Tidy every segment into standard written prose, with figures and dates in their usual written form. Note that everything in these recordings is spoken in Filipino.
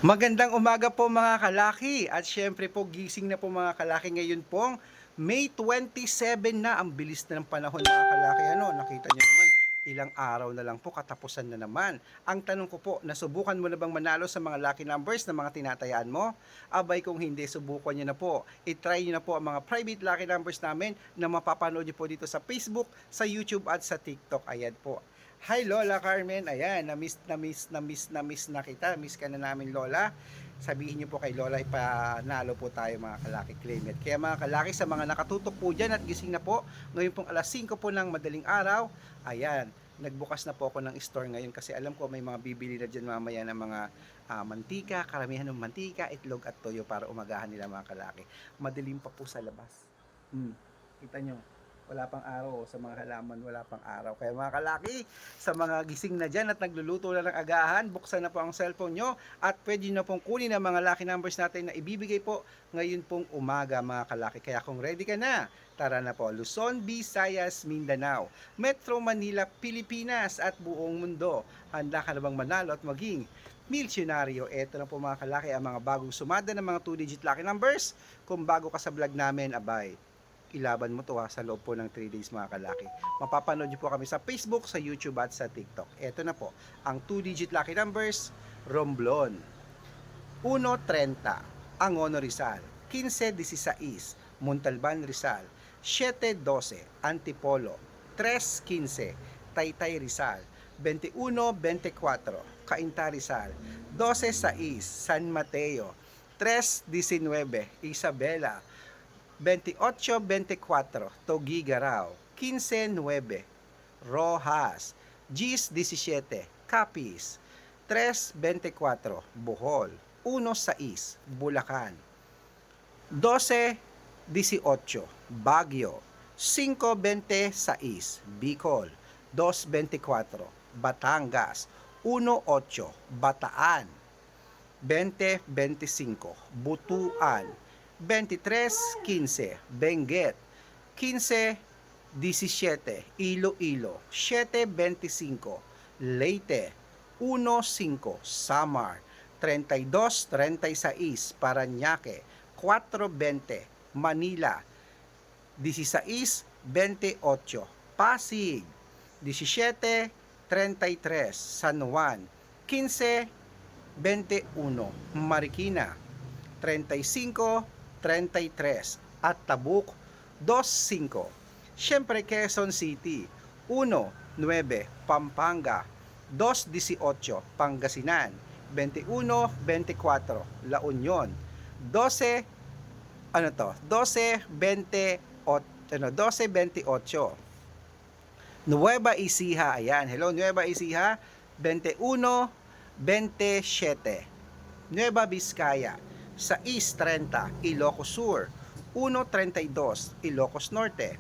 Magandang umaga po mga kalaki at syempre po gising na po mga kalaki ngayon pong May 27 na. Ang bilis na ng panahon mga kalaki, nakita nyo naman, ilang araw na lang po katapusan na naman. Ang tanong ko po, nasubukan mo na bang manalo sa mga lucky numbers na mga tinatayaan mo? Abay kung hindi, subukan nyo na po. I-try nyo na po ang mga private lucky numbers namin na mapapanood nyo po dito sa Facebook, sa YouTube at sa TikTok. Ayan po. Hi Lola Carmen, ayan, na-miss na kita, miss ka na namin Lola. Sabihin niyo po kay Lola, ipanalo po tayo mga kalaki claim it. Kaya mga kalaki, sa mga nakatutok po dyan at gising na po, ngayon pong alas 5 po ng madaling araw, ayan, nagbukas na po ako ng store ngayon kasi alam ko may mga bibili na dyan mamaya ng mga mantika, karamihan ng mantika, itlog at toyo para umagahan nila mga kalaki. Madilim pa po sa labas. Kita nyo, wala pang araw, sa mga halaman wala pang araw. Kaya mga kalaki, sa mga gising na dyan at nagluluto na ng agahan, buksan na po ang cellphone nyo at pwede na pong kunin ang mga lucky numbers natin na ibibigay po ngayon pong umaga mga kalaki. Kaya kung ready ka na, tara na po. Luzon, Visayas, Mindanao, Metro Manila, Pilipinas at buong mundo. Handa ka na bang manalo at maging milyonaryo? Eto na po mga kalaki ang mga bagong sumada ng mga 2-digit lucky numbers. Kung bago ka sa vlog namin, abay, ilaban mo to sa loob po ng 3 days mga kalaki. Mapapanood niyo po kami sa Facebook, sa YouTube at sa TikTok. Ito na po, ang 2-digit lucky numbers, Romblon, 1.30, Angono Rizal, 15.16, Montalban Rizal, 7.12, Antipolo, 3.15, Taytay Rizal, 21.24, Cainta Rizal, 12.6, San Mateo, 3.19, Isabela, 28-24, Tugigaraw, 15-9, Rojas, 10-17, Capiz, 3-24, Bohol, 1-6, Bulacan, 12-18, Baguio, 5-26, Bicol, 2-24, Batangas, 1-8, Bataan, 20-25, Butuan, 23-15, Benguet, 15-17, Iloilo, 7-25, Leyte, 1-5, Samar, 32-36, Parañaque, 4-20, Manila, 16-28, Pasig, 17-33, San Juan, 15-21, Marikina, 35-33 at Tabuk 2-5. Siyempre Quezon City 1-9, Pampanga 2-18, Pangasinan 21-24, La Union 12 12-28, Nueva Ecija, ayan, hello Nueva Ecija, 21-27, Nueva Vizcaya, 6.30, Ilocos Sur, 1.32, Ilocos Norte,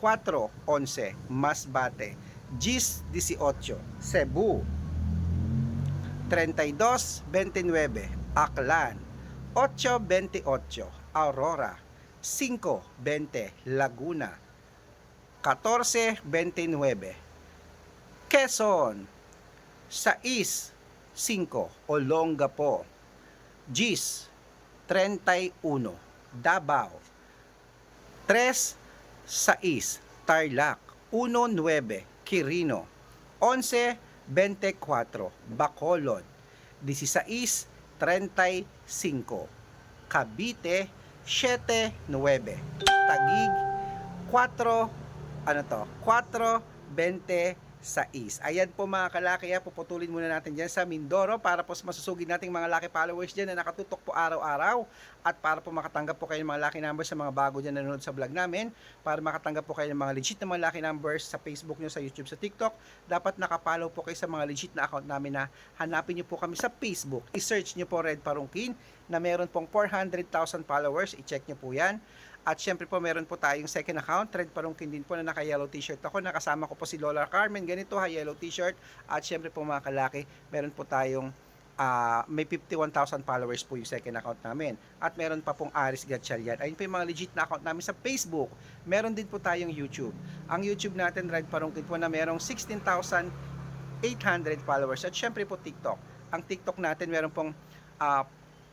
4.11, Masbate, 10.18, Cebu, 32.29, Aklan, 8.28, Aurora, 5.20, Laguna, 14.29, Quezon, 6.5, Olongapo, 10.31, Davao, 3.6, Tarlac, 1.9, Quirino, 11.24, Bacolod, 16.35, Cavite, 7.9, Taguig, 4.26. Ayan po mga kalaki, puputulin muna natin dyan sa Mindoro para po masusugid nating mga lucky followers dyan na nakatutok po araw-araw at para po makatanggap po kayo ng mga lucky numbers sa mga bago dyan nanonood sa vlog namin, para makatanggap po kayo ng mga legit na mga lucky numbers sa Facebook nyo, sa YouTube, sa TikTok. Dapat nakapollow po kayo sa mga legit na account namin na hanapin nyo po kami sa Facebook. I-search nyo po Red Parungkin na meron pong 400,000 followers. I-check nyo po yan. At syempre po meron po tayong second account, Red Parungkin din po, na naka-yellow t-shirt ako. Nakasama ko po si Lola Carmen, ganito ha, yellow t-shirt. At syempre po mga kalaki, meron po tayong may 51,000 followers po yung second account namin. At meron pa pong Aris Gatchalian. Ayun po yung mga legit na account namin sa Facebook. Meron din po tayong YouTube. Ang YouTube natin, Red Parungkin po, na merong 16,800 followers. At syempre po TikTok. Ang TikTok natin meron pong uh,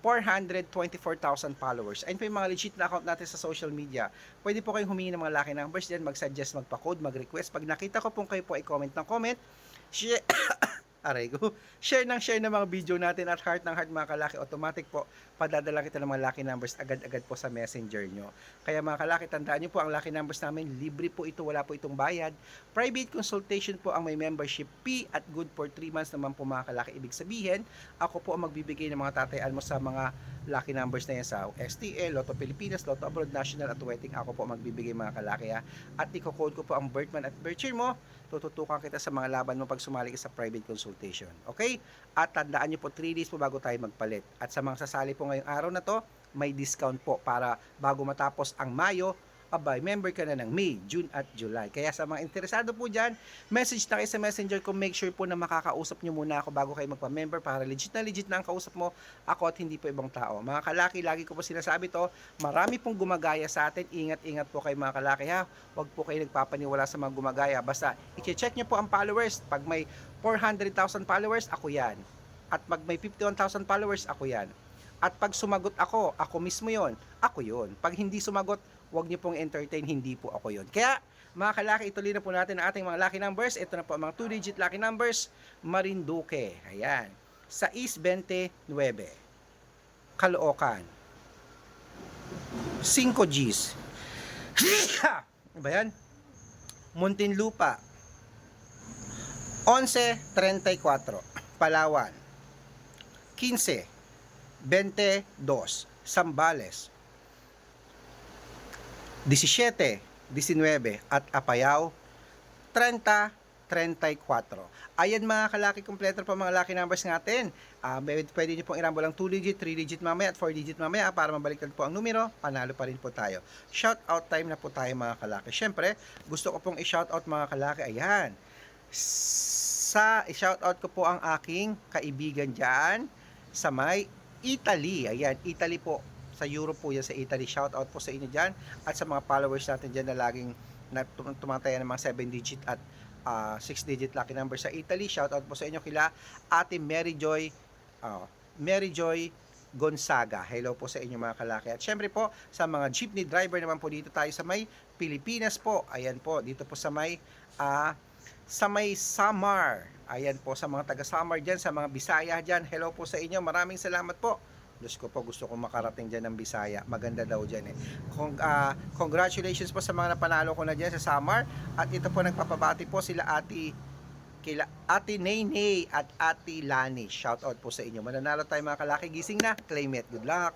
424,000 followers. Ayun po yung mga legit na account natin sa social media. Pwede po kayong humingi ng mga lucky numbers dyan, mag-suggest, magpa-code, mag-request. Pag nakita ko po kayo po ay comment ng comment, share, aray ko, share ng mga video natin at heart ng heart mga kalaki, automatic po, padadala kita ng mga lucky numbers agad-agad po sa messenger nyo. Kaya mga kalaki, tandaan nyo po, ang lucky numbers namin, libre po ito, wala po itong bayad. Private consultation po ang may membership fee at good for 3 months naman po mga kalaki. Ibig sabihin, ako po ang magbibigay ng mga tatayaan mo sa mga lucky numbers na yan sa STL, Lotto Pilipinas, Lotto Abroad, National at Wedding. Ako po magbibigay mga kalaki ha. At i-code ko po ang birthman at birth year mo, tututukan kita sa mga laban mo pag sumali ka sa private consultation. Okay? At tandaan nyo po, 3 days po bago tayo magpalit. At sa mga sasali po ngayong araw na to, may discount po para bago matapos ang Mayo, abay, member ka na ng May, June at July. Kaya sa mga interesado po dyan, message na kayo sa messenger ko, make sure po na makakausap nyo muna ako bago kayo magpa-member para legit na ang kausap mo, ako at hindi po ibang tao. Mga kalaki, lagi ko po sinasabi to, marami pong gumagaya sa atin, ingat-ingat po kayo mga kalaki ha, huwag po kayo nagpapaniwala sa mga gumagaya, basta i-check nyo po ang followers, pag may 400,000 followers, ako yan. At pag may 51,000 followers, ako yan. At pag sumagot ako mismo yon, ako yon. Pag hindi sumagot, huwag niyo pong entertain, hindi po ako yon. Kaya, mga kalaki, ituloy na po natin ang ating mga lucky numbers. Ito na po ang mga 2-digit lucky numbers. Marinduque, ayan. 629, Caloocan, 5 Gs. Ano ba yan? Muntinlupa, 1134, Palawan, 15, 22, Zambales, 17, 19 at Apayao 30, 34. Ayan mga kalaki, kompleto pa mga lucky numbers natin. Pwede nyo pong irambo lang 2-digit, 3-digit mamaya at 4-digit mamaya para mabalikan po ang numero, panalo pa rin po tayo. Shout out time na po tayo mga kalaki. Syempre, gusto ko pong i-shout out mga kalaki. Ayan. I-shout out ko po ang aking kaibigan dyan sa may Italy. Ayan, Italy po. Sa Europe po yan, sa Italy. Shout out po sa inyo dyan at sa mga followers natin dyan na laging tumataya ng mga 7-digit at 6-digit lucky number sa Italy. Shout out po sa inyo kila Ate Mary Joy Gonzaga. Hello po sa inyo mga kalaki. At syempre po sa mga jeepney driver naman po dito tayo sa may Pilipinas po. Ayan po, dito po sa may Samar. Ayan po sa mga taga Samar dyan, sa mga Bisaya dyan. Hello po sa inyo. Maraming salamat po. Diyos ko po, gusto ko makarating dyan ng Bisaya. Maganda daw dyan eh. Congratulations po sa mga napanalo ko na dyan sa Samar. At ito po, nagpapabati po sila kila Ate Nene at Ate Lani. Shout out po sa inyo. Mananalo tayo mga kalaki. Gising na. Claim it. Good luck.